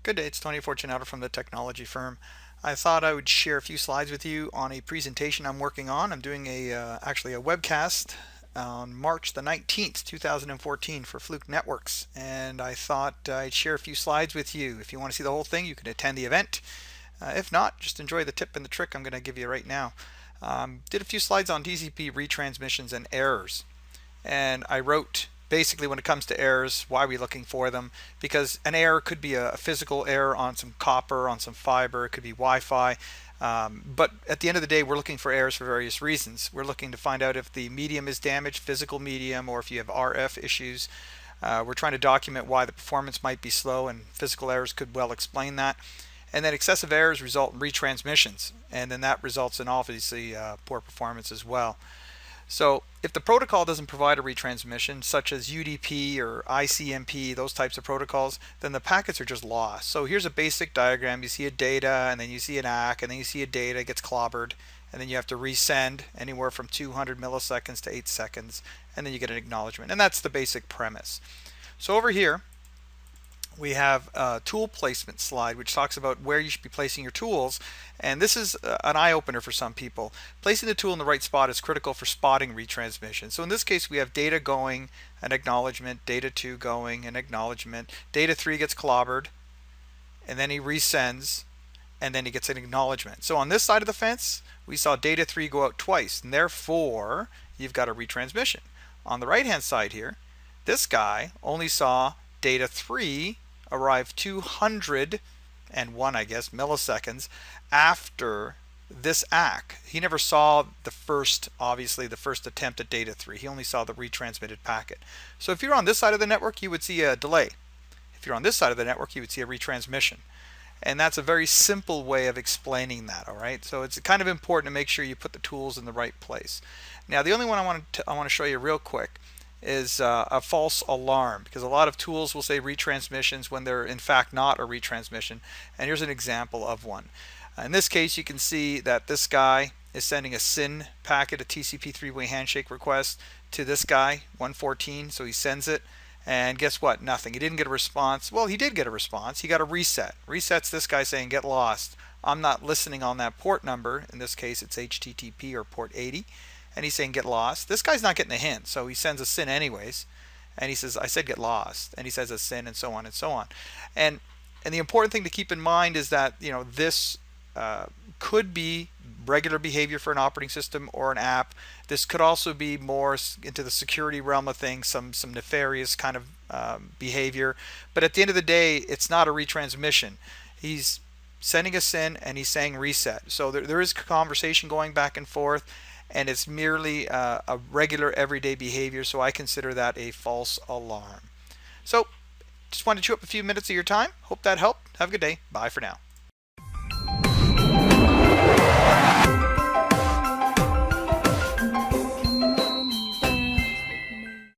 Good day, it's Tony Fortunato from the technology firm. I thought I would share a few slides with you on a presentation I'm working on. I'm doing actually a webcast on March the 19th, 2014 for Fluke Networks. And I thought I'd share a few slides with you. If you want to see the whole thing, you can attend the event. If not, just enjoy the tip and the trick I'm going to give you right now. Did a few slides on TCP retransmissions and errors. And I wrote basically when it comes to errors, why are we looking for them? Because an error could be a physical error on some copper, on some fiber, it could be Wi-Fi. But at the end of the day, we're looking for errors for various reasons. We're looking to find out if the medium is damaged, physical medium, or if you have RF issues. We're trying to document why the performance might be slow, and physical errors could well explain that. And then excessive errors result in retransmissions, and then that results in obviously poor performance as well. So if the protocol doesn't provide a retransmission, such as UDP or ICMP, those types of protocols, then the packets are just lost. So here's a basic diagram. You see a data, and then you see an ACK, and then you see a data gets clobbered, and then you have to resend anywhere from 200 milliseconds to 8 seconds, and then you get an acknowledgement. And that's the basic premise. So over here, we have a tool placement slide which talks about where you should be placing your tools, and this is an eye-opener for some people. Placing the tool in the right spot is critical for spotting retransmission. So in this case we have data going, an acknowledgement, data 2 going, an acknowledgement, data 3 gets clobbered, and then he resends, and then he gets an acknowledgement. So on this side of the fence we saw data 3 go out twice, and therefore you've got a retransmission. On the right hand side here, this guy only saw data 3 arrive 201, I guess, milliseconds after this ACK. He never saw the first, obviously, the first attempt at data 3. He only saw the retransmitted packet. So if you're on this side of the network, you would see a delay. If you're on this side of the network, you would see a retransmission. And that's a very simple way of explaining that, all right? So it's kind of important to make sure you put the tools in the right place. Now, the only one I want to show you real quick is a false alarm, because a lot of tools will say retransmissions when they're in fact not a retransmission. And here's an example of one. In this case, you can see that this guy is sending a SYN packet, a TCP three-way handshake request, to this guy 114. So he sends it, and guess what? Nothing. He didn't get a response. Well, he did get a response. He got a reset. Resets this guy saying get lost. I'm not listening on that port number. In this case, it's HTTP or port 80. And he's saying get lost. This guy's not getting a hint, so he sends a SYN anyways, and he says I said get lost, and he says a SYN, and so on and so on. And the important thing to keep in mind is that this could be regular behavior for an operating system or an app. This could also be more into the security realm of things, some nefarious kind of behavior. But at the end of the day, it's not a retransmission. He's sending a SYN and he's saying reset. So there is conversation going back and forth, and it's merely a regular everyday behavior, so I consider that a false alarm. So just wanted to chew up a few minutes of your time. Hope that helped. Have a good day. Bye for now.